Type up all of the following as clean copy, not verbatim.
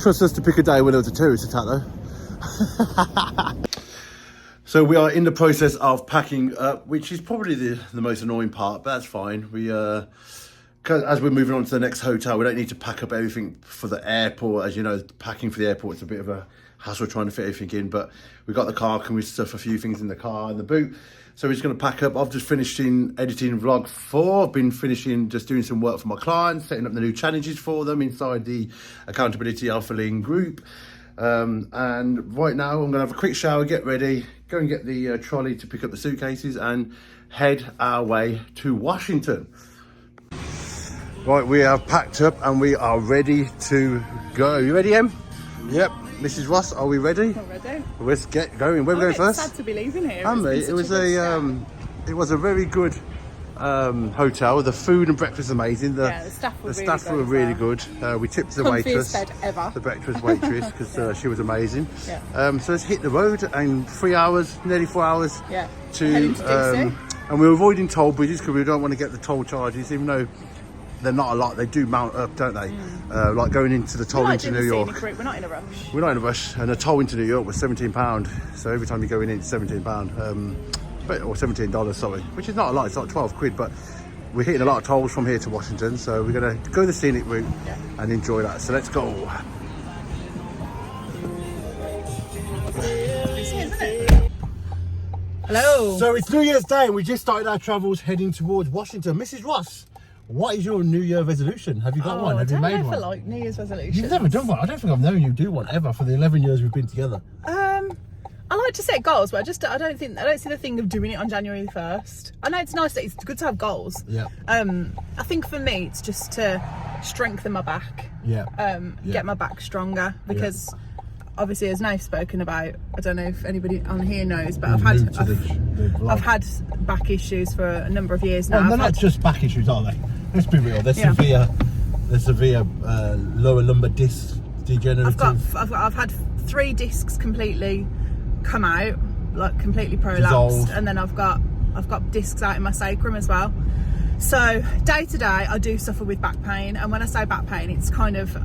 trust us to pick a day when there was a terrorist attack though. So we are in the process of packing up, which is probably the most annoying part, but that's fine. We as we're moving on to the next hotel, we don't need to pack up everything for the airport. As you know, packing for the airport is a bit of a hassle trying to fit everything in, but we got the car, can we stuff a few things in the car and the boot. So we're just going to pack up. I've just finished editing vlog 4. I've been finishing just doing some work for my clients, setting up the new challenges for them inside the Accountability Alpha Lean group. And right now I'm going to have a quick shower, get ready, go and get the trolley to pick up the suitcases and head our way to Washington. Right, we have packed up and we are ready to go. You ready, Em? Yep. Mrs. Ross, are we ready? I'm ready. Let's get going. Where are we going first? Sad to be leaving here. It was a very good hotel. The food and breakfast was amazing. The staff were really good. We tipped the waitress, the breakfast waitress, because she was amazing. Yeah. So let's hit the road in 3 hours, nearly 4 hours. Yeah. And we're avoiding toll bridges because we don't want to get the toll charges, even though they're not a lot. They do mount up, don't they? Like going into the toll into New York. We're not in a rush. We're not in a rush. And the toll into New York was £17. So every time you're going in, it's £17. Or $17, sorry. Which is not a lot. It's like 12 quid. But we're hitting a lot of tolls from here to Washington. So we're going to go the scenic route and enjoy that. So let's go. Hello. So it's New Year's Day and we just started our travels heading towards Washington. Mrs. Ross, what is your New Year resolution? Have you got one? Have you made one? I like New Year's resolutions. You've never done one? I don't think I've known you do one ever for the 11 years we've been together. I like to set goals, but I don't see the thing of doing it on January the 1st. I know it's nice that it's good to have goals. Yeah. I think for me it's just to strengthen my back. Yeah. Get my back stronger because obviously, as Nate's spoken about, I don't know if anybody on here knows, but I've had back issues for a number of years now. Well, they're not just back issues, are they? Let's be real. They're severe lower lumbar disc degenerative. I've had 3 discs completely come out, like completely prolapsed, dissolved. And then I've got discs out in my sacrum as well. So day to day, I do suffer with back pain, and when I say back pain, it's kind of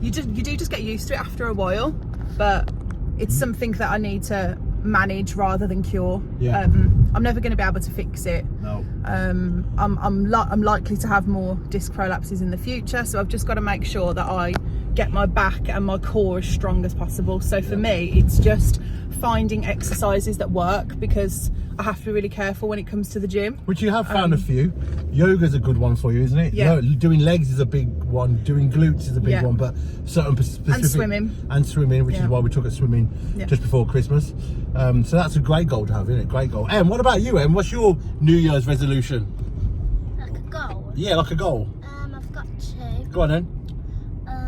you do just get used to it after a while, but it's something that I need to manage rather than cure. Yeah. I'm never going to be able to fix it. No. I'm likely to have more disc prolapses in the future, so I've just got to make sure that I get my back and my core as strong as possible. So for me, it's just finding exercises that work, because I have to be really careful when it comes to the gym. Which you have found a few. Yoga's a good one for you, isn't it? Yeah. Doing legs is a big one. Doing glutes is a big one, but certain specific... And swimming. Which is why we took a swimming just before Christmas. So that's a great goal to have, isn't it? Great goal. Em, what about you, Em? What's your New Year's resolution? Like a goal? Yeah, like a goal. I've got 2. Go on then.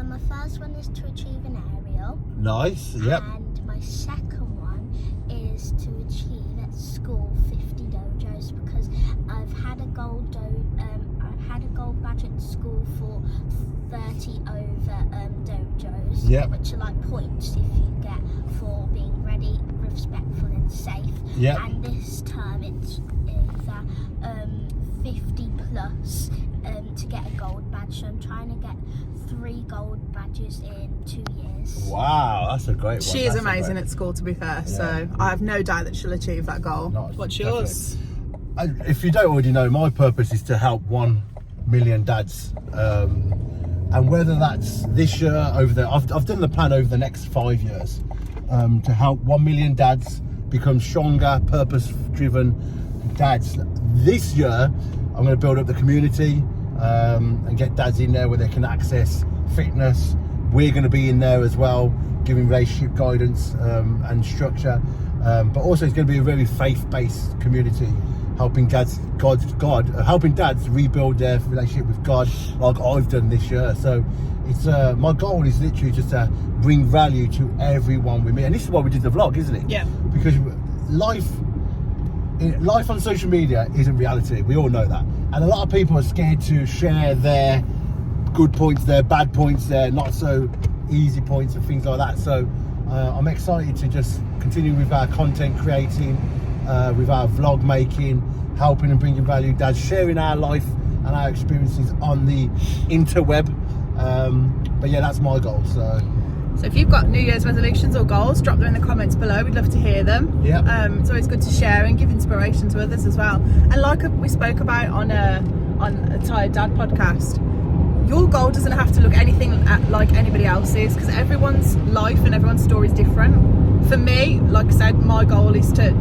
My first one is to achieve an aerial. Nice, yep. And my second one is to achieve at school 50 dojos, because I've had a gold badge at school for 30 over dojos, which are like points if you get for being ready, respectful and safe. Yep. And this term it's 50 plus to get a gold badge, so I'm trying to get 3 gold badges in 2 years. Wow, that's a great one. She is amazing at school, to be fair, so I have no doubt that she'll achieve that goal. What's yours? If you don't already know, my purpose is to help 1 million dads, and whether that's this year, I've done the plan over the next 5 years, to help 1 million dads become stronger, purpose-driven dads. This year I'm going to build up the community and get dads in there where they can access fitness. We're going to be in there as well, giving relationship guidance and structure, but also it's going to be a very faith-based community, helping dads rebuild their relationship with God, like I've done this year. So it's my goal is literally just to bring value to everyone with me, and this is why we did the vlog, isn't it? Yeah. Because life on social media isn't reality. We all know that, and a lot of people are scared to share their good points, their bad points, their not so easy points, and things like that. So I'm excited to just continue with our content creating, with our vlog making, helping and bringing value, dads, sharing our life and our experiences on the interweb. But yeah, that's my goal. So So if you've got New Year's resolutions or goals, drop them in the comments below. We'd love to hear them. Yeah. It's always good to share and give inspiration to others as well. And like we spoke about on a Tired Dad podcast, your goal doesn't have to look anything like anybody else's, because everyone's life and everyone's story is different. For me, like I said, my goal is to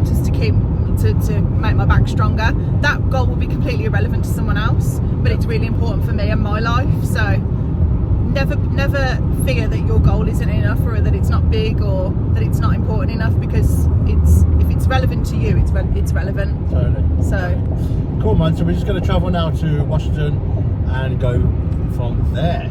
make my back stronger. That goal will be completely irrelevant to someone else, but it's really important for me and my life. So never fear that your goal isn't enough, or that it's not big, or that it's not important enough, because if it's relevant to you, it's relevant. Totally. So cool, man. So we're just going to travel now to Washington and go from there.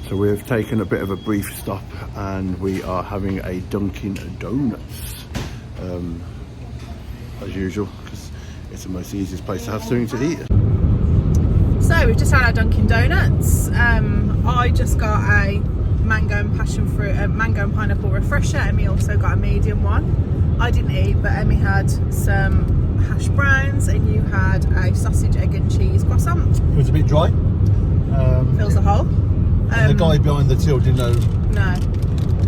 So we've taken a bit of a brief stop and we are having a Dunkin' Donuts as usual, because it's the most easiest place to have something to eat. So we've just had our Dunkin' Donuts. I just got a mango and passion fruit, mango and pineapple refresher. Emmy also got a medium one. I didn't eat, but Emmy had some hash browns, and you had a sausage, egg and cheese croissant. It was a bit dry. Fills the hole. And the guy behind the till didn't know. No.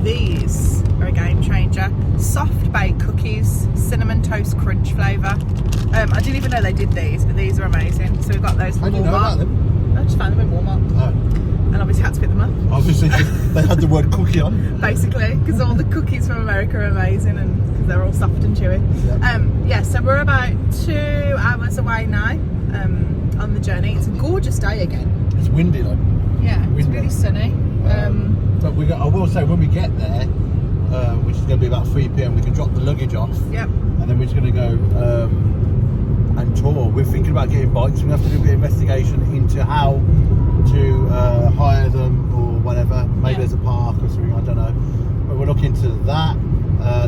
These are a game changer. Soft baked cookies, cinnamon toast crunch flavour. I didn't even know they did these, but these are amazing. So we got those from How do Walmart. you know about them? I just found them in Walmart. Oh. And obviously had to pick them up. Obviously, they had the word cookie on. Basically, because all the cookies from America are amazing, and because they're all soft and chewy. Yeah. So we're about 2 hours away now on the journey. It's a gorgeous day again. It's windy, like. Yeah, it's Windy. really sunny. But I will say, when we get there, which is going to be about 3 p.m, we can drop the luggage off. Yep. And then we're just going to go and tour. We're thinking about getting bikes. We have to do a bit of investigation into how to hire them or whatever. Maybe Yeah. there's a park or something, I don't know. But we're looking into that.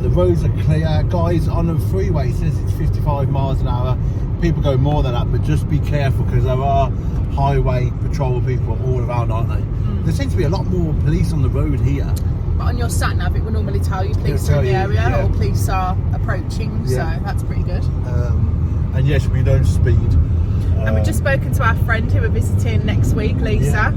The roads are clear. Guys, on the freeway, it says it's 55 miles an hour. People go more than that, but just be careful, because there are highway patrol people all around, aren't they? There seems to be a lot more police on the road here. But on your sat nav, it will normally tell you police It'll are in the tell you, area, yeah. or police are approaching. Yeah. So that's pretty good. And yes, we don't speed. And we've just spoken to our friend who we're visiting next week, Lisa.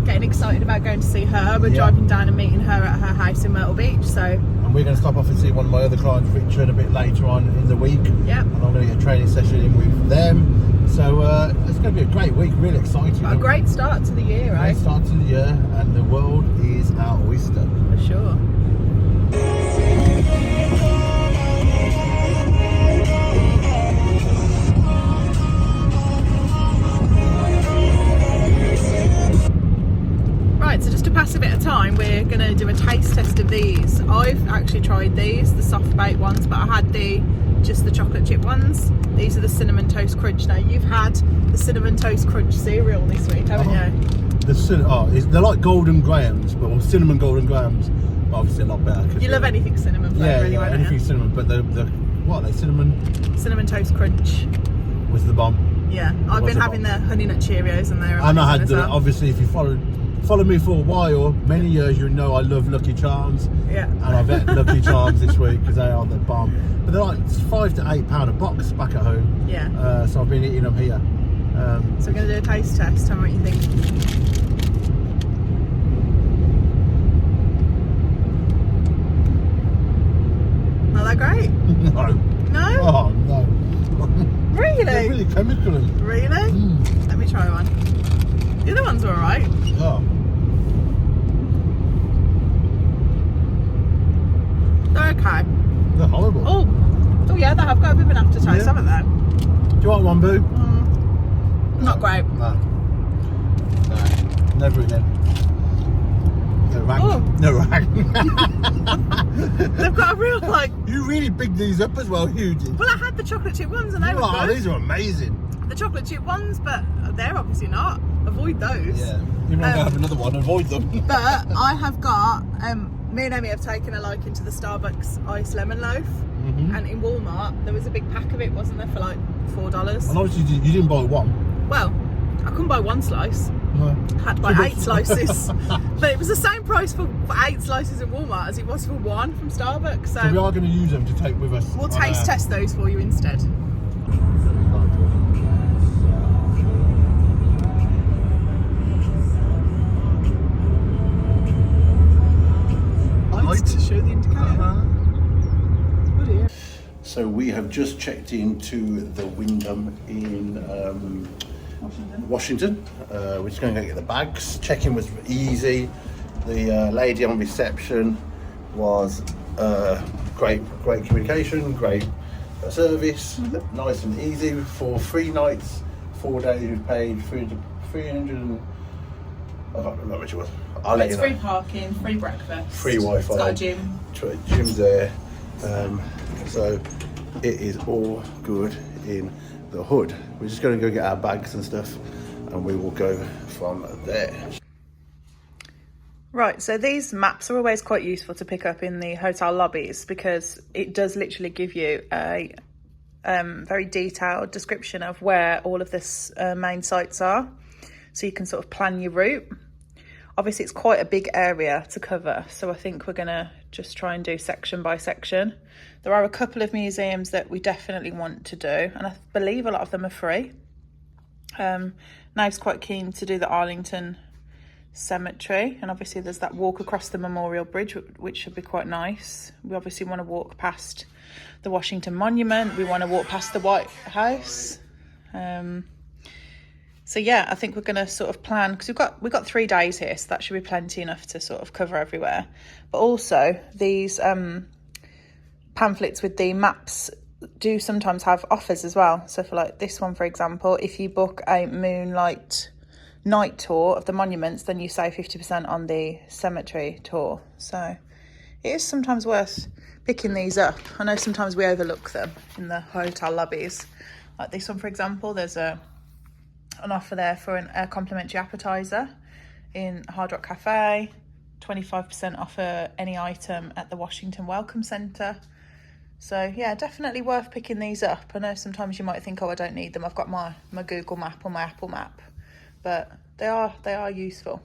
Getting excited about going to see her. We're driving down and meeting her at her house in Myrtle Beach. So. And we're going to stop off and see one of my other clients, Richard, a bit later on in the week. Yep. And I'm going to get a training session in with them. So it's going to be a great week. Really exciting. A great start to the year, right? Great start to the year, and the world is our oyster. For sure. Right, so just to pass a bit of time, we're going to do a taste test of these. I've actually tried these, the soft baked ones, but I had just the chocolate chip ones. These are the cinnamon toast crunch. Now, you've had the cinnamon toast crunch cereal this week, haven't you? They're like golden grahams, or cinnamon golden grahams, but obviously a lot better. You love anything cinnamon flavour, anyway, don't anything you? cinnamon. But what are they? Cinnamon toast crunch. Was the bomb. Yeah, I've been having the honey nut Cheerios, and they're And I had amazing as well. obviously, if you follow me for a while, many years, you know I love Lucky Charms. Yeah. And I've had Lucky Charms this week because they are the bomb. But they're like £5 to £8 a box back at home. Yeah. So I've been eating them here. So we're going to do a taste test. Tell me what you think. Not that great? No. No? Oh no. Really? They're really chemical. Really? Let me try one. The other ones were alright. Oh. They're okay. They're horrible. Oh yeah, they have got a bit of an aftertaste, haven't they? Do you want one, Boo? Not great. No. Never again. No rank. Oh. No rank. They've got a real You really bigged these up as well, you did. Well, I had the chocolate chip ones and they were Oh, good. these are amazing. The chocolate chip ones, but they're obviously not. Avoid those. Yeah. You might have another one, avoid them. But I have got, me and Emmy have taken a liking to the Starbucks iced lemon loaf. And in Walmart, there was a big pack of it, wasn't there, for like $4. And obviously you didn't buy one. Well, I couldn't buy one slice. had like 8 slices. But it was the same price for 8 slices at Walmart as it was for 1 from Starbucks. So we are going to use them to take with us. We'll taste test those for you instead. To show the indicator. Oh dear. So we have just checked into the Wyndham in Washington. We're just going to go get the bags. Check-in was easy. The lady on reception was great communication, great service, nice and easy. For 3 nights, 4 days, we paid 300. I can't remember how much it was. I'll let you know. Free parking, free breakfast, free Wi-Fi. It's got a gym. Gym's there. So it is all good in the hood. We're just going to go get our bags and stuff, and we will go from there. Right, so these maps are always quite useful to pick up in the hotel lobbies because it does literally give you a very detailed description of where all of this main sites are, so you can sort of plan your route. Obviously, it's quite a big area to cover, so I think we're going to just try and do section by section. There are a couple of museums that we definitely want to do, and I believe a lot of them are free. Nave's quite keen to do the Arlington Cemetery, and obviously there's that walk across the Memorial Bridge, which should be quite nice. We obviously want to walk past the Washington Monument. We want to walk past the White House. So yeah, I think we're going to sort of plan, because we've got 3 days here, so that should be plenty enough to sort of cover everywhere. But also these pamphlets with the maps do sometimes have offers as well. So for like this one, for example, if you book a moonlight night tour of the monuments, then you save 50% on the cemetery tour. So it is sometimes worth picking these up. I know sometimes we overlook them in the hotel lobbies. Like this one, for example, there's an offer there for a complimentary appetizer in Hard Rock Cafe, 25% off any item at the Washington Welcome Centre. So yeah, definitely worth picking these up. I know sometimes you might think, oh, I don't need them, I've got my Google map or my Apple map, but they are useful.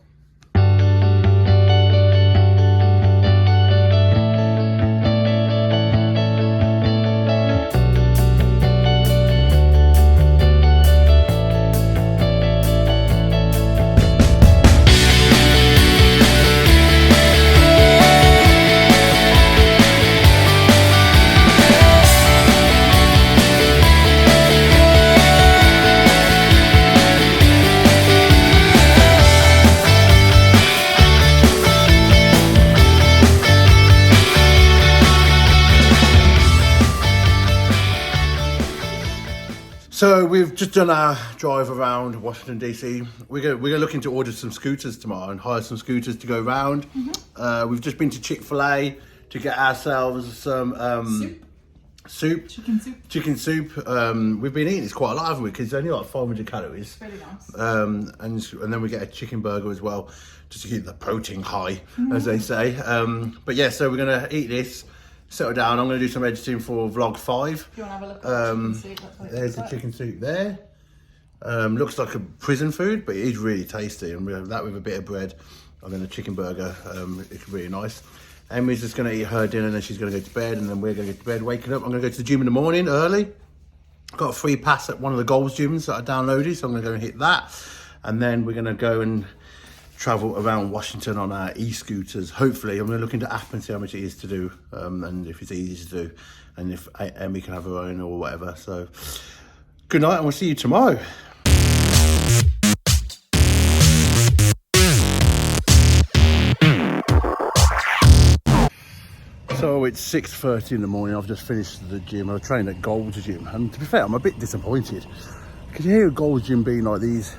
So we've just done our drive around Washington DC. We're looking to order some scooters tomorrow and hire some scooters to go around. We've just been to Chick-fil-A to get ourselves some chicken soup. We've been eating this quite a lot, haven't we? Because it's only like 500 calories. Really nice. And then we get a chicken burger as well, just to keep the protein high, as they say. But yeah, so we're gonna eat this, settle down. I'm going to do some editing for vlog 5. If you want to have a look at the chicken soup, that's what it there's the chicken soup there. Looks like a prison food, but it is really tasty. And we have that with a bit of bread. And then the chicken burger, it's really nice. Emmy's just going to eat her dinner and then she's going to go to bed. And then we're going to go to bed, waking up. I'm going to go to the gym in the morning early. Got a free pass at one of the Gold's gyms that I downloaded. So I'm going to go and hit that. And then we're going to go and travel around Washington on our e-scooters. Hopefully, I'm going to look into app and see how much it is to do, and if it's easy to do, and if Emmy can have her own or whatever. So, good night, and we'll see you tomorrow. So it's 6:30 in the morning. I've just finished the gym. I trained at Gold's Gym, and to be fair, I'm a bit disappointed. Because you hear Gold's Gym being like these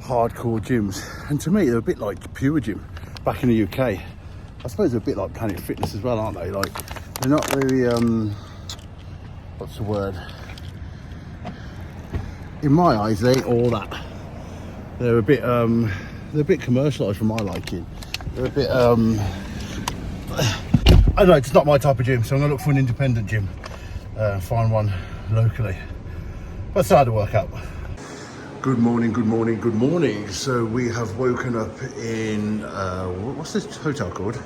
hardcore gyms, and to me they're a bit like Pure Gym back in the UK. I suppose they're a bit like Planet Fitness as well, aren't they? Like, they're not really what's the word, in my eyes they ain't all that. They're a bit commercialized for my liking. They're a bit I don't know, it's not my type of gym, so I'm gonna look for an independent gym, find one locally. But it's hard to work out. Good morning, good morning, good morning. So we have woken up in, what's this hotel called?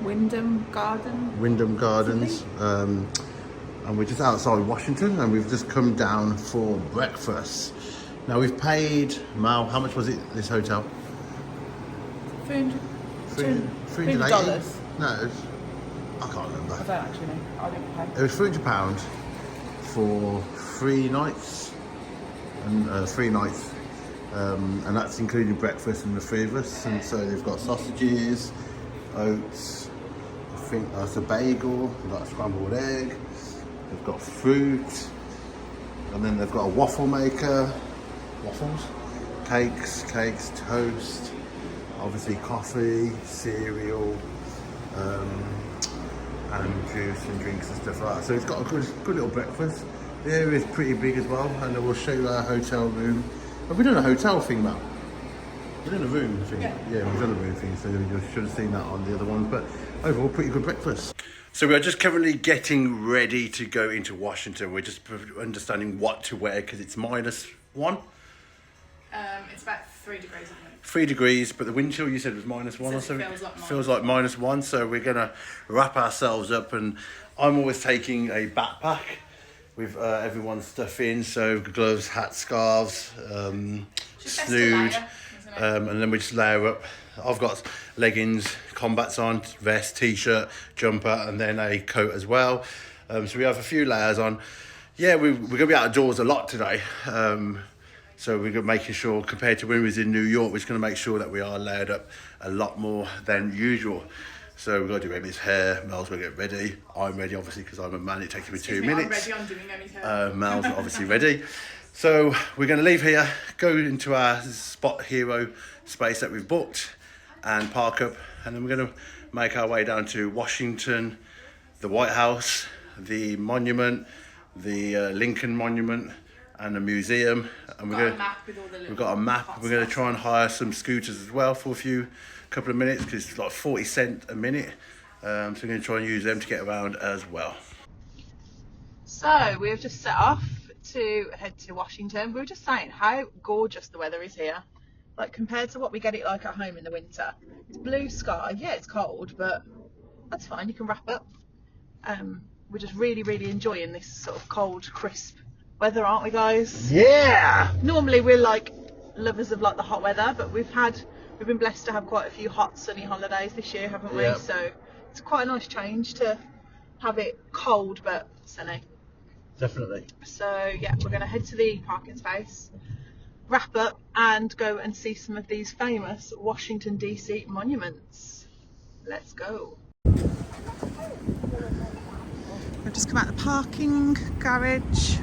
Wyndham Gardens. And we're just outside Washington and we've just come down for breakfast. Now we've paid, Mal, how much was it, this hotel? $300. No, I can't remember. I don't actually know. I didn't pay. It was £300 for 3 nights. And and that's including breakfast and the 3 of us. And so they've got sausages, oats, I think that's a bagel, they've got a scrambled egg, they've got fruit, and then they've got a waffle maker, waffles, cakes, toast, obviously coffee, cereal, and juice and drinks and stuff like that. So it's got a good little breakfast. The area is pretty big as well, and we'll show you our hotel room. Have we done a hotel thing, Matt? We've done a room thing. Yeah, we've done a room thing, so you should have seen that on the other one. But overall, pretty good breakfast. So we are just currently getting ready to go into Washington. We're just understanding what to wear because it's -1. It's about 3 degrees, isn't it? 3 degrees, but the wind chill you said was -1 or something. Feels like -1, so we're gonna wrap ourselves up, and I'm always taking a backpack with everyone's stuff in, so gloves, hats, scarves, snood, and then we just layer up. I've got leggings, combats on, vest, t-shirt, jumper, and then a coat as well. So we have a few layers on. Yeah, we're gonna be outdoors a lot today. So we're gonna making sure, compared to when we was in New York, we're just gonna make sure that we are layered up a lot more than usual. So we've got to do Emmy's hair, Mel's going to get ready. I'm ready, obviously, because I'm a man, it takes me 2 minutes. I'm ready, I'm doing Emmy's hair. Mel's obviously ready. So we're going to leave here, go into our Spot Hero space that we've booked, and park up, and then we're going to make our way down to Washington, the White House, the monument, the Lincoln Monument, and the museum. And we've got a map. We're going to try and hire some scooters as well for a couple of minutes, because it's like 40 cents a minute. So we're going to try and use them to get around as well. So we've just set off to head to Washington. We were just saying how gorgeous the weather is here. Like, compared to what we get it like at home in the winter. It's blue sky. Yeah, it's cold, but that's fine. You can wrap up. We're just really, really enjoying this sort of cold, crisp weather, aren't we, guys? Yeah! Normally we're like lovers of like the hot weather, but we've been blessed to have quite a few hot, sunny holidays this year, haven't we? Yep. So it's quite a nice change to have it cold but sunny. Definitely. So yeah, we're going to head to the parking space, wrap up, and go and see some of these famous Washington DC monuments. Let's go. We've just come out the parking garage.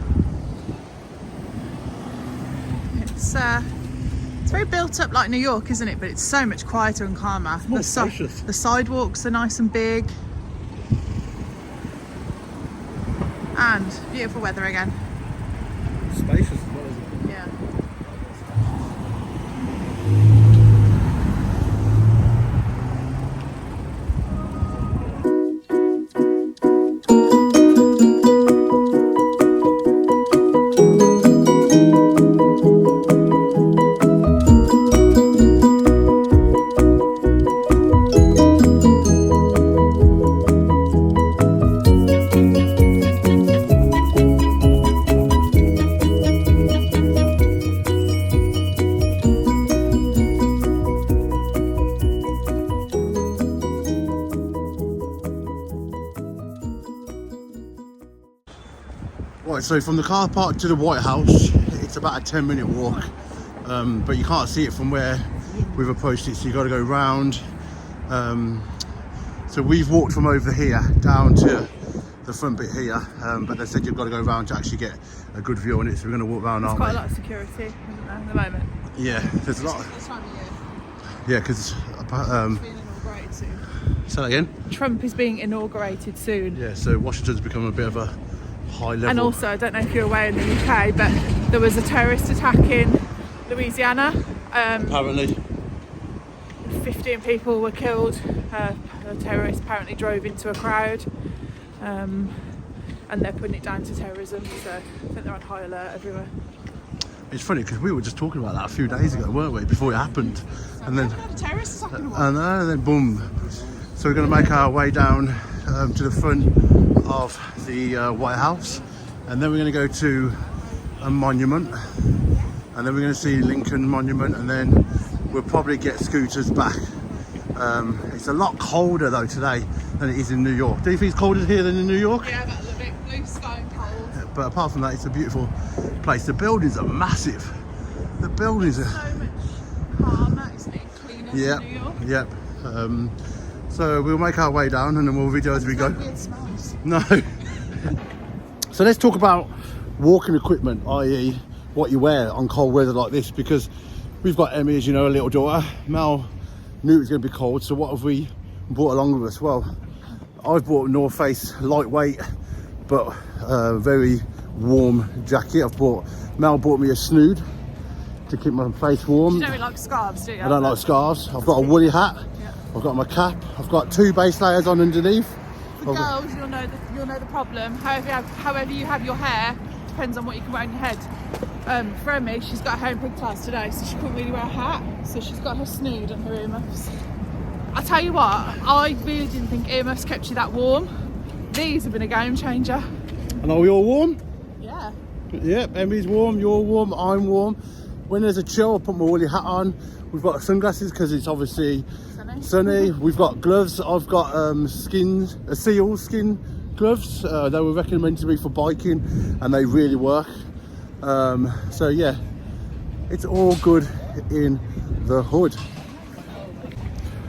It's very built up like New York, isn't it? But it's so much quieter and calmer. More spacious. The sidewalks are nice and big. And beautiful weather again. Spacious as well, isn't it? Yeah. Right, so from the car park to the White House, it's about a 10-minute walk, but you can't see it from where we've approached it, so you've got to go round. So we've walked from over here down to the front bit here, but they said you've got to go round to actually get a good view on it, so we're going to walk round, There's aren't quite we? a lot of security, isn't there, at the moment? Yeah, there's a lot. This time of year. Yeah, because Being inaugurated soon. say that again. Trump is being inaugurated soon. Yeah, so Washington's become a bit of a high level. And also, I don't know if you're aware in the UK, but there was a terrorist attack in Louisiana. Apparently. 15 people were killed. A terrorist apparently drove into a crowd, and they're putting it down to terrorism, so I think they're on high alert everywhere. It's funny because we were just talking about that a few days ago, weren't we? Before it happened, and then and then boom. So we're going to make our way down to the front of the White House, and then we're going to go to a monument, and then we're going to see Lincoln Monument, and then we'll probably get scooters back. It's a lot colder though today than it is in New York. Do you think it's colder here than in New York? Yeah, that's a bit blue sky and cold. But apart from that, it's a beautiful place. The buildings are massive. The buildings are so much calmer, isn't it? Cleaner than New York. Yep. So we'll make our way down and then we'll video as we go. Weird smells. No. So let's talk about walking equipment, i.e. what you wear on cold weather like this, because we've got Emmy, as you know, a little daughter. Mel knew it was going to be cold, so what have we brought along with us? Well, I've brought a North Face lightweight but very warm jacket. Mel bought me a snood to keep my face warm. You don't really like scarves, do you? I don't like scarves. I've got a woolly hat. Yeah. I've got my cap. I've got 2 base layers on underneath. For girls, you'll know the problem. However you have your hair depends on what you can wear on your head. For Emmy, she's got her hair in pigtails today, so she couldn't really wear a hat. So she's got her snood and her earmuffs. I tell you what, I really didn't think earmuffs kept you that warm. These have been a game changer. And are we all warm? Yeah. Yep, Emmy's warm, you're warm, I'm warm. When there's a chill, I put my woolly hat on. We've got sunglasses because it's obviously sunny. We've got gloves. I've got seal skin gloves. They were recommended to me for biking and they really work. So yeah, it's all good in the hood.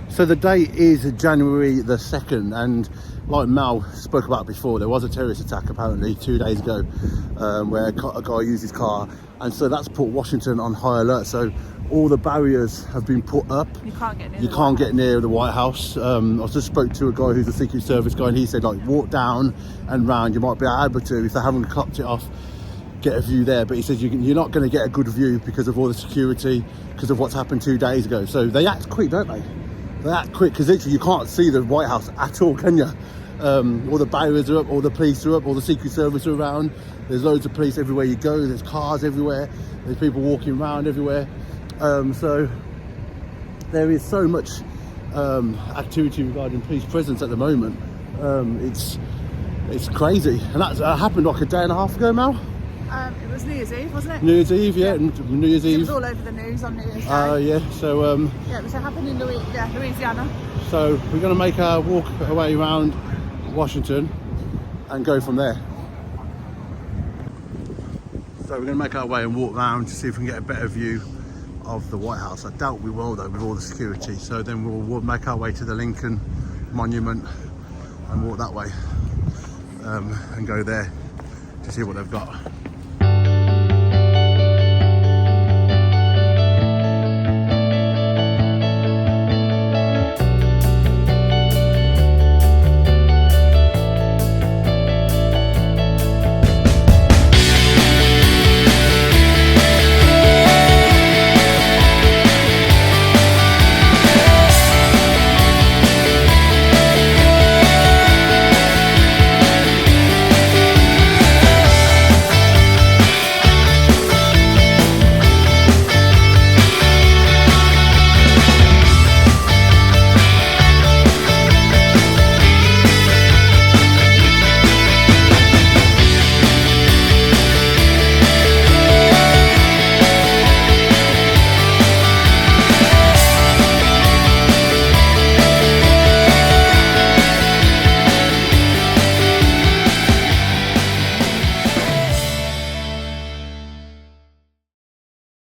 So the date is January the 2nd, and like Mal spoke about before, there was a terrorist attack apparently 2 days ago where a guy used his car, and so that's put Washington on high alert. So all the barriers have been put up. You can't get near. You can't get near the White House. I just spoke to a guy who's a Secret Service guy, and he said like walk down and round. You might be able to, if they haven't clocked it off, get a view there. But he says you're not going to get a good view because of all the security, because of what's happened 2 days ago. So they act quick, don't they? They act quick because literally you can't see the White House at all, can you? All the barriers are up, all the police are up, all the Secret Service are around. There's loads of police everywhere you go. There's cars everywhere. There's people walking around everywhere. So there is so much activity regarding police presence at the moment. It's crazy, and that happened like a day and a half ago, Mal. It was New Year's Eve, wasn't it? New Year's Eve, yeah. New Year's Eve. It was all over the news on New Year's Day. Yeah. So yeah, it was happening in Louisiana. So we're going to make our walk away around Washington and go from there. So we're going to make our way and walk around to see if we can get a better view of the White House. I doubt we will though with all the security. So then we'll make our way to the Lincoln Monument and walk that way and go there to see what they've got.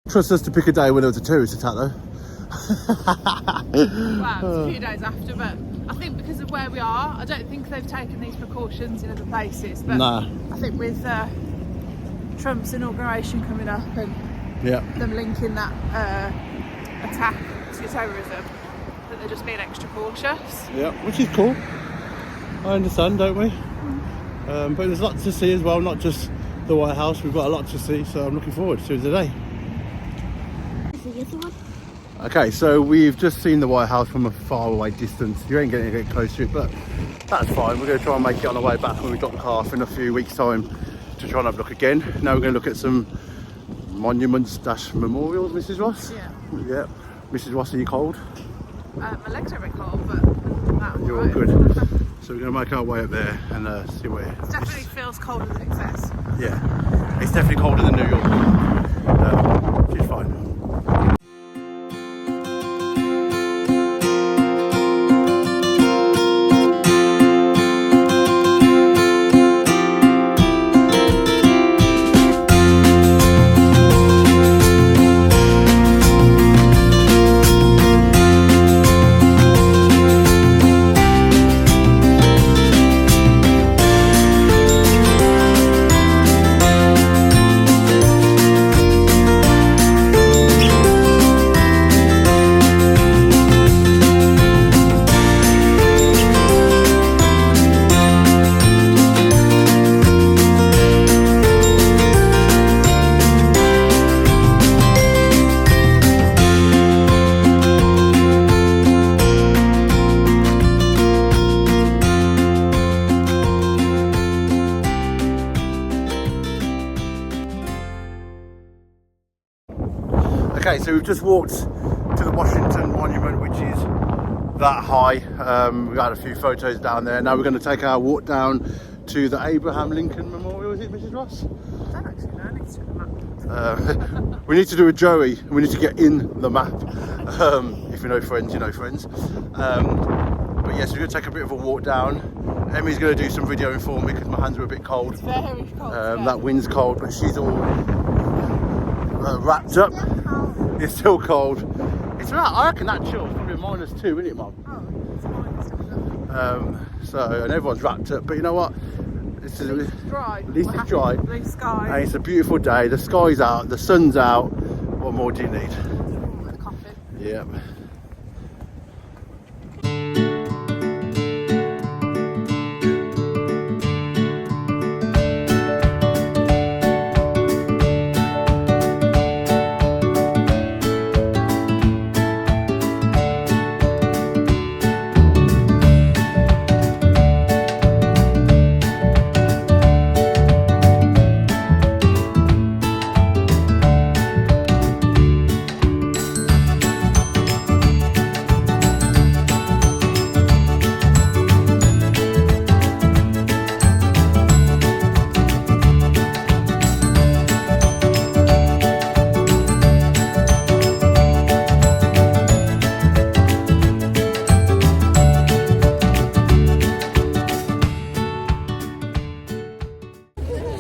Trust us to pick a day when there was a terrorist attack though. Well, it's a few days after, but I think because of where we are, I don't think they've taken these precautions in other places. But nah. I think with Trump's inauguration coming up and them linking that attack to terrorism, that they're just being extra cautious. Yeah, which is cool. I understand, don't we? But there's lots to see as well, not just the White House. We've got a lot to see, so I'm looking forward to the day. Okay, so we've just seen the White House from a far away distance. You ain't going to get close to it, but that's fine. We're going to try and make it on the way back when we drop the car off in a few weeks' time to try and have a look again. Now we're going to look at some monuments-memorials, Mrs. Ross? Yeah. Yeah. Mrs. Ross, are you cold? My legs are a bit cold, but that's You're all right. good. So we're going to make our way up there and see what It definitely feels colder than it says. Yeah, it's definitely colder than New York, which is fine. Okay, so we've just walked to the Washington Monument, which is that high. We've had a few photos down there. Now we're going to take our walk down to the Abraham Lincoln Memorial. Is it, Mrs. Ross? I don't actually know. I need to check the map. We need to do a Joey. We need to get in the map. If you know friends, you know friends. But yes, we're going to take a bit of a walk down. Emmy's going to do some videoing for me because my hands are a bit cold. It's very cold. That wind's cold, but she's all wrapped up. It's still cold. It's right. I reckon that chill's probably -2, isn't it, Mum? Oh, it's minus, definitely. So, and everyone's wrapped up. But you know what? At least it's dry. At least it's dry. Blue sky. And it's a beautiful day. The sky's out. The sun's out. What more do you need? With coffee. Yep.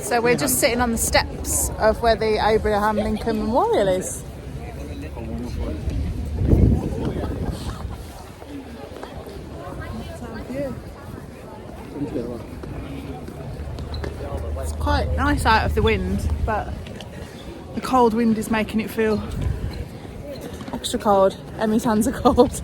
So we're just sitting on the steps of where the Abraham Lincoln Memorial is. It's quite nice out of the wind, but the cold wind is making it feel extra cold. Emmy's hands are cold.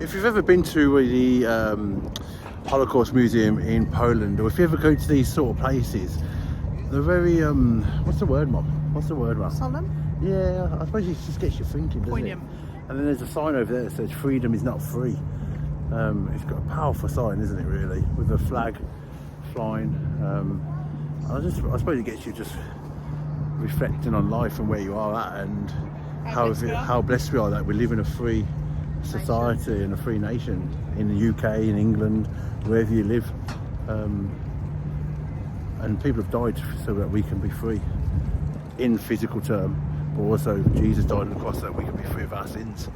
If you've ever been to the Holocaust Museum in Poland, or if you ever go to these sort of places, they're very, what's the word, Mom? What's the word, Mom? Solemn? Yeah, I suppose it just gets you thinking, doesn't Poignant. it? And then there's a sign over there that says freedom is not free. It's got a powerful sign, isn't it, really? With a flag flying. I suppose it gets you just reflecting on life and where you are at, and how blessed we are that we live in a free society and a free nation in the UK, in England, wherever you live. And people have died so that we can be free in physical term. but also Jesus died on the cross so that we could be free of our sins.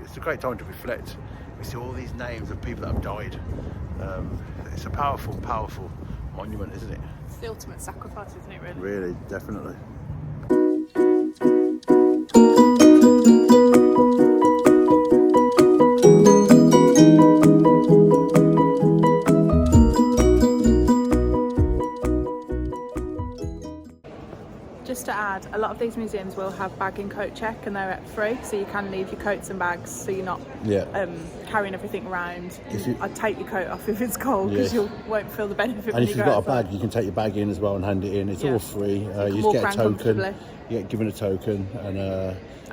It's a great time to reflect. We see all these names of people that have died. It's a powerful, powerful monument, isn't it? It's the ultimate sacrifice, isn't it, really? Really, definitely. Just to add, a lot of these museums will have bag and coat check, and they're free, so you can leave your coats and bags, so you're not carrying everything around. I'd take your coat off if it's cold, because you won't feel the benefit. And if you've got a bag, you can take your bag in as well and hand it in. It's all free. You just get a token. You get given a token,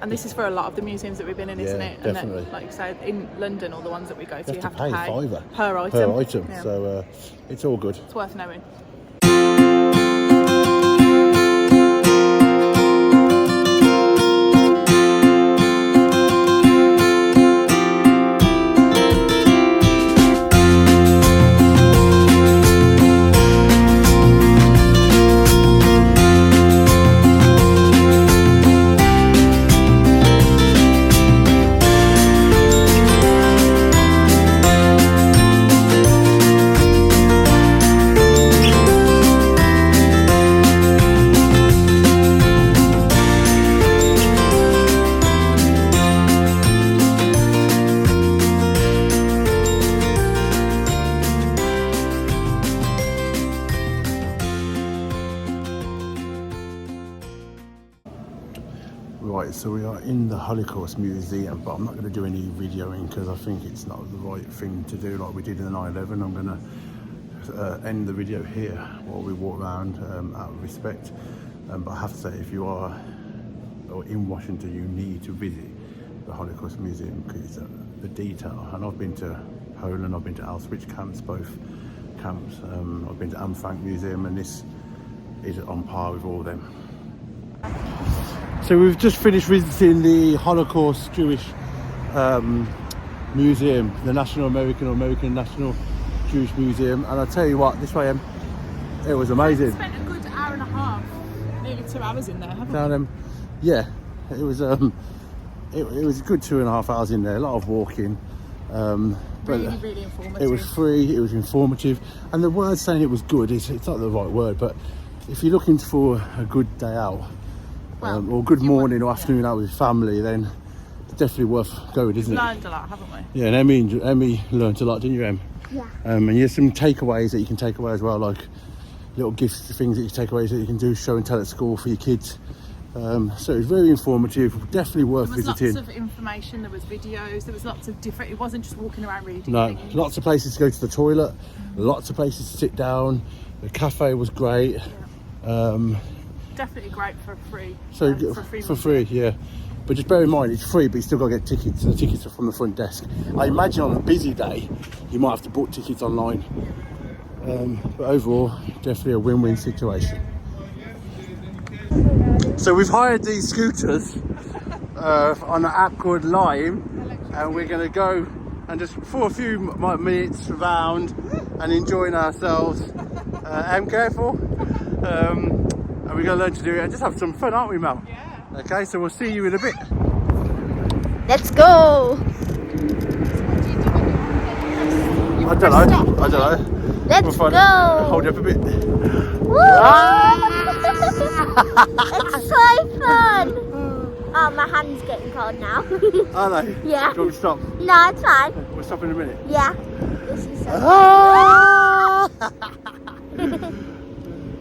and this is for a lot of the museums that we've been in, isn't it? And definitely. then, like you said, in London, all the ones that we go to, you have to pay pay £5 per item. Yeah. So it's all good. It's worth knowing. Right, so we are in the Holocaust Museum, but I'm not going to do any videoing because I think it's not the right thing to do like we did in the 9/11. I'm going to end the video here while we walk around out of respect. But I have to say, if you are in Washington, you need to visit the Holocaust Museum because the detail. And I've been to Poland, I've been to Auschwitz camps, both camps. I've been to Anne Frank Museum, and this is on par with all of them. So we've just finished visiting the Holocaust Jewish Museum, the American National Jewish Museum, and I'll tell you what, this way, it was amazing. We spent a good hour and a half, nearly 2 hours in there, haven't we? Yeah, it was a good 2.5 hours in there, a lot of walking. Really, really informative. It was free, it was informative, and the word saying it was good, it's not the right word, but if you're looking for a good day out, or good morning or afternoon out with family, then it's definitely worth going, isn't it? We've learned a lot, haven't we? Yeah, and Emmy learned a lot, didn't you, Em? Yeah. And there's some takeaways that you can take away as well, like little gifts, things that you can take away that you can do, show and tell at school for your kids. So it was very informative, definitely worth visiting. There was lots of information, there was videos, there was lots of different, it wasn't just walking around reading things. Lots of places to go to the toilet, lots of places to sit down, the cafe was great. Definitely great for free. For free, yeah. But just bear in mind, it's free, but you still got to get tickets. So the tickets are from the front desk. I imagine on a busy day, you might have to book tickets online. But overall, definitely a win-win situation. So we've hired these scooters on an app called Lime, and we're going to go and just for a few minutes around and enjoying ourselves. Careful. And we're going to learn to do it and just have some fun, aren't we, Mel? Yeah. Okay, so we'll see you in a bit. Let's go. I don't know. Let's go. Hold you up a bit. Woo! It's so fun. Oh, my hand's getting cold now. Are they? Yeah. Do you want me to stop? No, it's fine. We'll stop in a minute. Yeah. This is so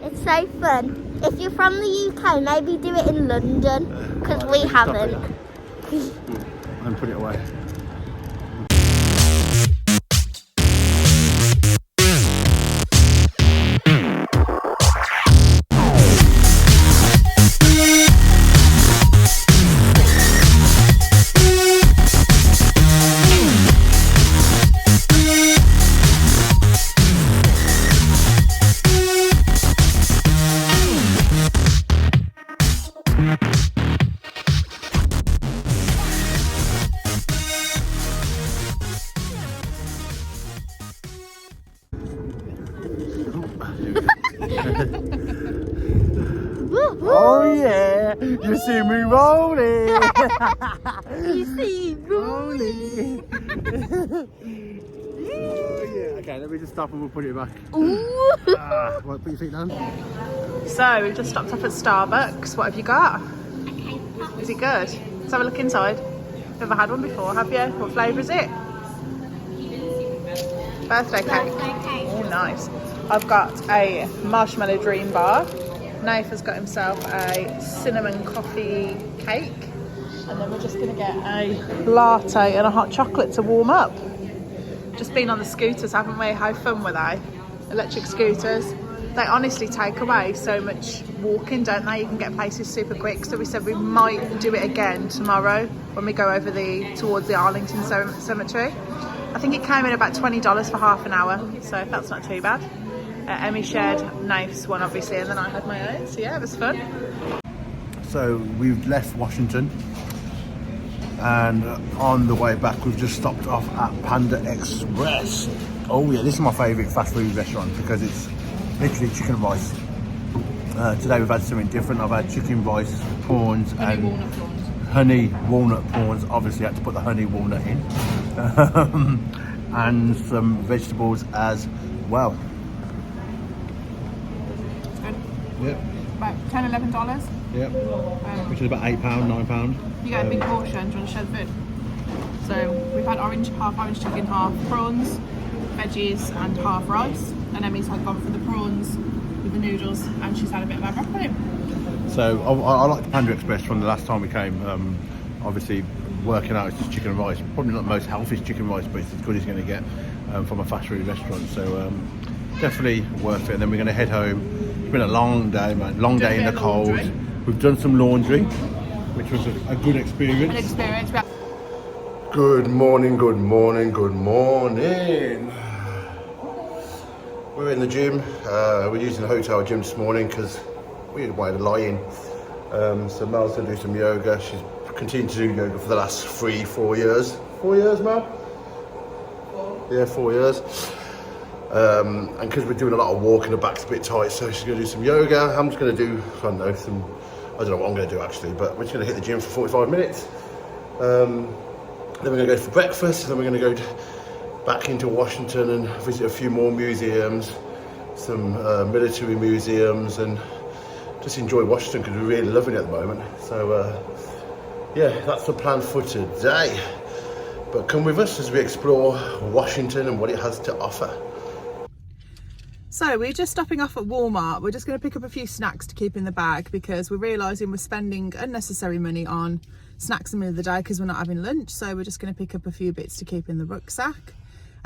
It's so fun. If you're from the UK, maybe do it in London, because we haven't. And put it away. You see me rolling. You see me rolling. Yeah. Okay, let me just stop and we'll put it back. Ooh. Right, put your feet down. So we've just stopped off at Starbucks. What have you got? Is it good? Let's have a look inside. Never had one before, have you? What flavour is it? Birthday cake. Oh, nice. I've got a marshmallow dream bar. Nath has got himself a cinnamon coffee cake. And then we're just going to get a latte and a hot chocolate to warm up. Just been on the scooters, haven't we? How fun were they? Electric scooters. They honestly take away so much walking, don't they? You can get places super quick. So we said we might do it again tomorrow when we go over towards the Arlington Cemetery. I think it came in about $20 for half an hour, so that's not too bad. Emmy shared Nath's one, obviously, and then I had my own. So yeah, it was fun. So we've left Washington, and on the way back we've just stopped off at Panda Express. Oh yeah, this is my favourite fast food restaurant because it's literally chicken and rice. Today we've had something different. I've had chicken rice, prawns, honey walnut prawns. Obviously I had to put the honey walnut in. And some vegetables as well. It's good. Yep. About $10, $11. Yep. Which is about £8, £9. You get a big portion. Do you want to share the food? So we've had half orange chicken, half prawns, veggies, and half rice. And Emmy's had gone for the prawns with the noodles, and she's had a bit of our broccoli. So I like the Panda Express from the last time we came. Obviously, working out it's just chicken and rice. Probably not the most healthiest chicken and rice, but it's as good as you're going to get from a fast food restaurant. So definitely worth it. And then we're going to head home. It's been a long day, man. Long day in the cold. Laundry. We've done some laundry, which was a good experience. An experience. Good morning, good morning, good morning. We're in the gym. We're using the hotel gym this morning because we had a way to lie in. So Mel's going to do some yoga. She's continued to do yoga for the last 3-4 years. 4 years, Mel? Yeah, 4 years. And because we're doing a lot of walking, the back's a bit tight, so she's going to do some yoga. I'm just going to do, I don't know what I'm going to do actually, but we're just going to hit the gym for 45 minutes. Then we're going to go for breakfast, and then we're going to go back into Washington and visit a few more museums, some military museums, and just enjoy Washington because we're really loving it at the moment. So yeah, that's the plan for today. But come with us as we explore Washington and what it has to offer. So we're just stopping off at Walmart. We're just going to pick up a few snacks to keep in the bag because we're realising we're spending unnecessary money on snacks in the middle of the day because we're not having lunch. So we're just going to pick up a few bits to keep in the rucksack.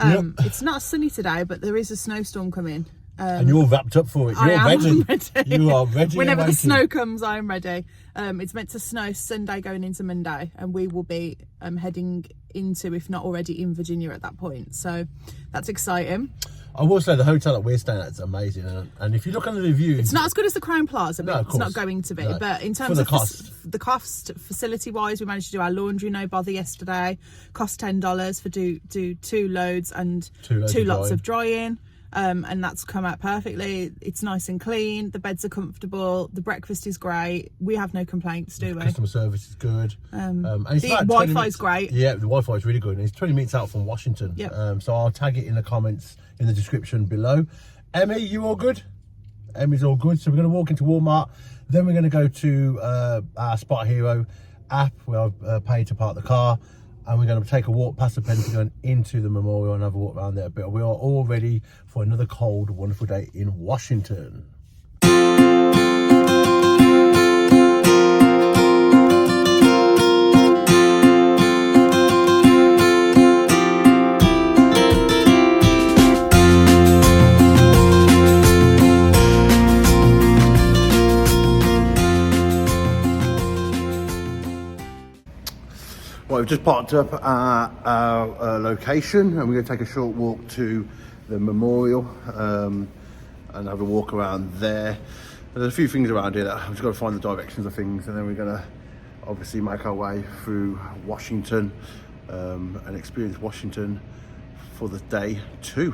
It's not sunny today, but there is a snowstorm coming. And you're wrapped up for it. You're ready. You are ready. Whenever the snow comes, I'm ready. It's meant to snow Sunday going into Monday, and we will be heading into, if not already in Virginia at that point. So that's exciting. I will say the hotel that we're staying at is amazing, and if you look on the reviews, it's not as good as the Crown Plaza, but it's not going to be. No. But in terms of the cost, facility-wise, we managed to do our laundry no bother yesterday. Cost $10 for do 2 loads and two lots of drying. And that's come out perfectly. It's nice and clean. The beds are comfortable. The breakfast is great. We have no complaints, do we? Customer service is good. And it's the Wi-Fi is great. Yeah, the Wi-Fi is really good. And it's 20 minutes out from Washington. Yep. So I'll tag it in the comments in the description below. Emmy, you all good? Emmy's all good. So we're going to walk into Walmart. Then we're going to go to our Spot Hero app where I've paid to park the car. And we're going to take a walk past the Pentagon into the memorial and have a walk around there a bit. We are all ready for another cold, wonderful day in Washington. Well, we've just parked up at our location, and we're going to take a short walk to the memorial and have a walk around there. There's a few things around here that I've just got to find the directions of things, and then we're going to obviously make our way through Washington and experience Washington for the day 2.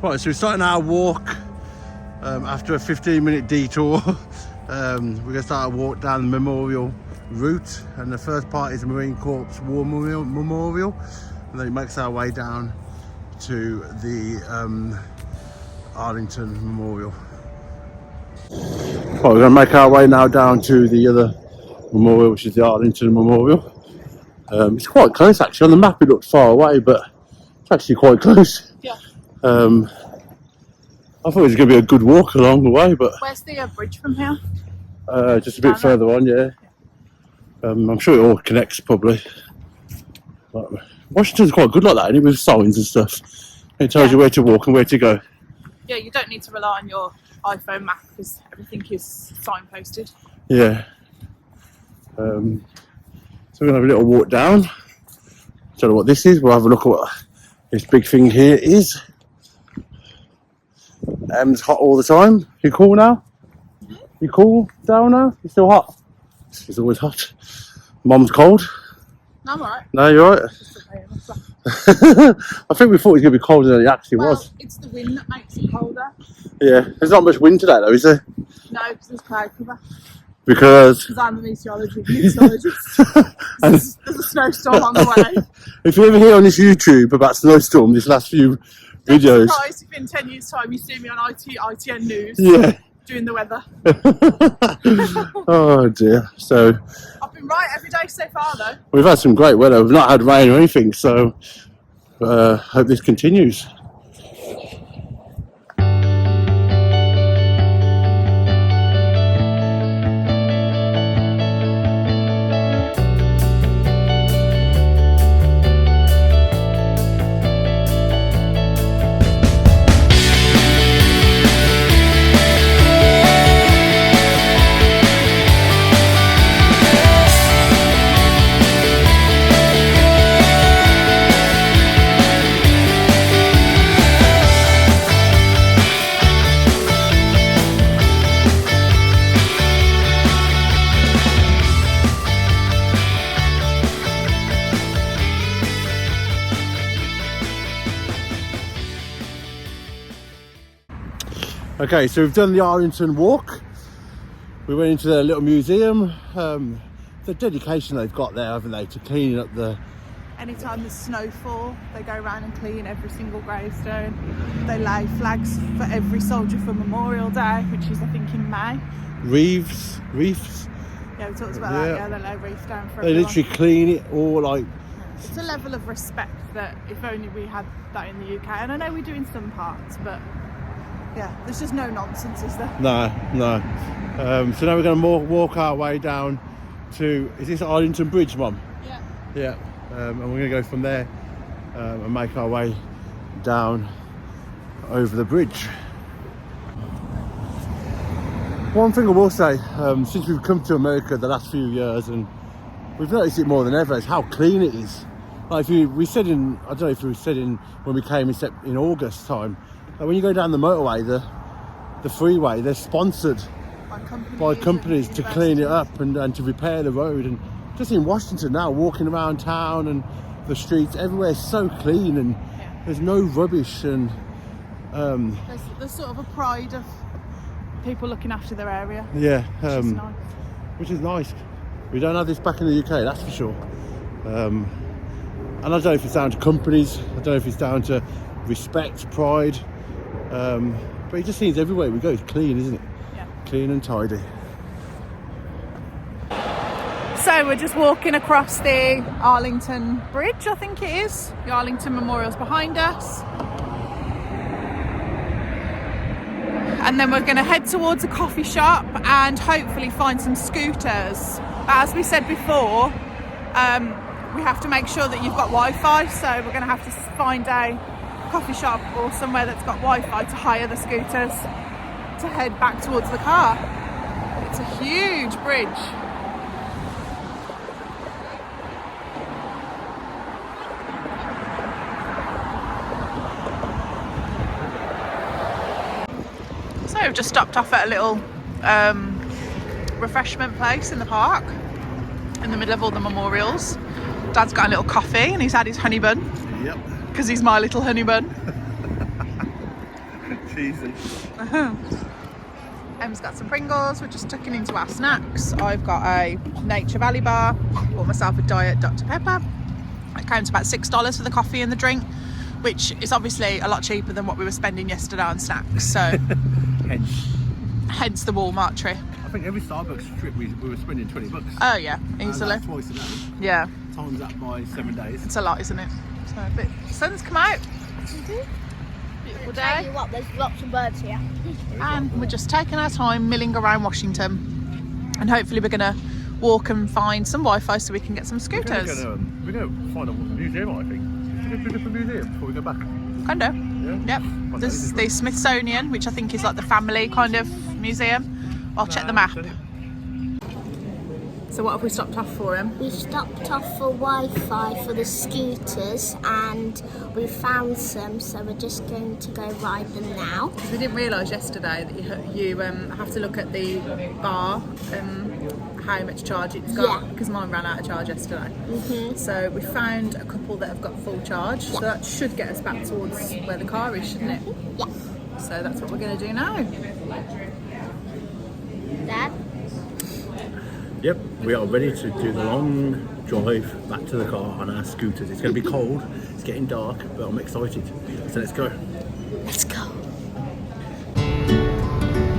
Right, so we're starting our walk after a 15-minute detour We're going to start a walk down the memorial route, and the first part is the Marine Corps War Memorial, and then it makes our way down to the Arlington Memorial. Well, we're going to make our way now down to the other memorial, which is the Arlington Memorial. It's quite close actually. On the map it looked far away, but it's actually quite close. Yeah. I thought it was going to be a good walk along the way, but... Where's the bridge from here? Just a bit further on, yeah. I'm sure it all connects probably. But Washington's quite good like that, and it with signs and stuff. It tells you where to walk and where to go. Yeah, you don't need to rely on your iPhone map because everything is signposted. Yeah. So we're going to have a little walk down. Don't know what this is. We'll have a look at what this big thing here is. It's hot all the time. You cool now? You cool down now? You still hot? It's always hot. Mum's cold? No, I'm alright. No, you're alright? I think we thought it was going to be colder than it actually was. It's the wind that makes it colder. Yeah, there's not much wind today though, is there? No, because there's cloud cover. Because I'm a meteorologist. There's a snowstorm on the way. If you ever hear on this YouTube about snowstorm, this last few videos. I'm surprised if in 10 years' time you see me on ITN News doing the weather. Oh dear. So I've been right every day so far though. We've had some great weather. We've not had rain or anything, so hope this continues. Okay, so we've done the Arlington walk. We went into their little museum. The dedication they've got there, haven't they, to cleaning up the... Anytime there's snowfall, they go around and clean every single gravestone. They lay flags for every soldier for Memorial Day, which is I think in May. Reefs. Yeah, we talked about that. Yeah, they lay reef down for They everyone. literally clean it all like... It's a level of respect that if only we had that in the UK. And I know we do in some parts, but yeah, there's just no nonsense, is there? No. So now we're going to walk our way down to... Is this Arlington Bridge, Mum? Yeah. Yeah. And we're going to go from there and make our way down over the bridge. One thing I will say, since we've come to America the last few years, and we've noticed it more than ever, is how clean it is. Like we said in, I don't know if we said in when we came in August time, when you go down the motorway, the freeway, they're sponsored by companies to clean it up and to repair the road. And just in Washington now, walking around town and the streets, everywhere is so clean and there's no rubbish. And there's sort of a pride of people looking after their area. Yeah, which is nice. which is nice. We don't have this back in the UK, that's for sure. And I don't know if it's down to companies, I don't know if it's down to respect, pride, but it just seems everywhere we go it's clean, isn't it? Yeah. Clean and tidy. So we're just walking across the Arlington Bridge, I think it is. The Arlington Memorial's behind us. And then we're going to head towards a coffee shop and hopefully find some scooters. But as we said before, we have to make sure that you've got Wi-Fi, so we're going to have to find a coffee shop or somewhere that's got Wi-Fi to hire the scooters to head back towards the car. It's a huge bridge. So we've just stopped off at a little refreshment place in the park in the middle of all the memorials. Dad's got a little coffee and he's had his honey bun. Yep. Because he's my little honey bun. Cheesy. Em's got some Pringles. We're just tucking into our snacks. I've got a Nature Valley bar. Bought myself a Diet Dr. Pepper. It came to about $6 for the coffee and the drink, which is obviously a lot cheaper than what we were spending yesterday on snacks. So hence the Walmart trip. I think every Starbucks trip we were spending $20. Oh yeah, easily. And that's twice a day. Yeah. Times that by 7 days. It's a lot, isn't it? So, but the sun's come out. Beautiful Tell day. you what, there's lots of birds here. And we're just taking our time milling around Washington. And hopefully we're going to walk and find some Wi-Fi so we can get some scooters. We're going to find a museum, I think. Should we go to the museum before we go back? Kind of. Yeah? Yep. There's the Smithsonian, which I think is like the family kind of museum. I'll check the map. So what have we stopped off for him? We stopped off for Wi-Fi for the scooters and we found some, so we're just going to go ride them now. Because we didn't realise yesterday that you have to look at the bar how much charge it's got, Yeah. because mine ran out of charge yesterday. So we found a couple that have got full charge, so that should get us back towards where the car is, shouldn't it? Yeah. So that's what we're going to do now. Dad? Yep, we are ready to do the long drive back to the car on our scooters. It's going to be cold, it's getting dark, but I'm excited. So let's go. Let's go.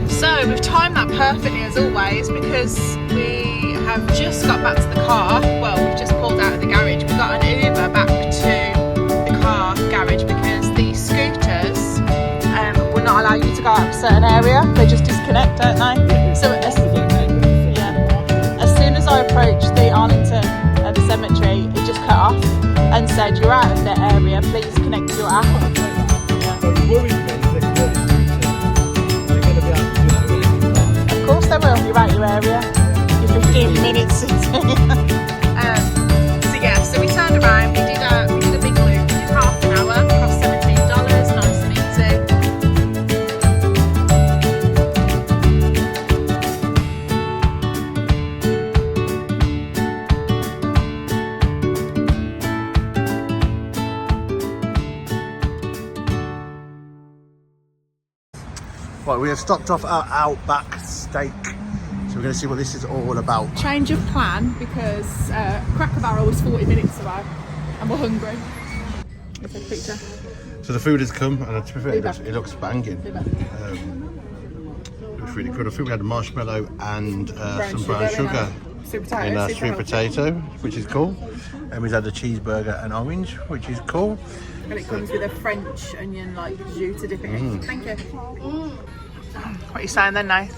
So we've timed that perfectly as always, because we have just got back to the car. Well, we've just pulled out of the garage. We've got an Uber back to the car garage because the scooters will not allow you to go out of a certain area. They just disconnect, don't they? So as soon as I approached the Arlington Cemetery, it just cut off and said, "You're out of the area, please connect to your app." Of course they will, you're out your area. You're 15 minutes sitting. So yeah, so we turned around, we did a big loop, we did half an hour, cost $17, nice and easy. Right, we have stopped off our Outback steak. So we're going to see what this is all about. Change of plan because Cracker Barrel was 40 minutes away and we're hungry. Let's take a picture. So the food has come, and to be fair, it looks banging. It looks really good. I think we had marshmallow and some brown sugar in our sweet potato, which is cool. And we had a cheeseburger and orange, which is cool. And it comes with a French onion like jus to dip it in. Thank you. What are you saying then, Nath?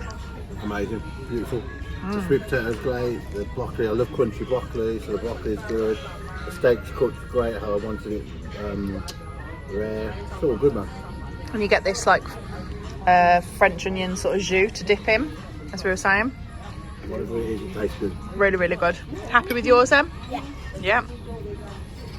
Amazing, beautiful. The sweet potato's great. The broccoli, I love crunchy broccoli, so the broccoli is good. The steak's cooked great how I wanted it, rare. It's all good, man. And you get this like French onion sort of jus to dip in, as we were saying. Whatever it is, it tastes good. Really, really good. Happy with yours, Em? Yeah. Yeah.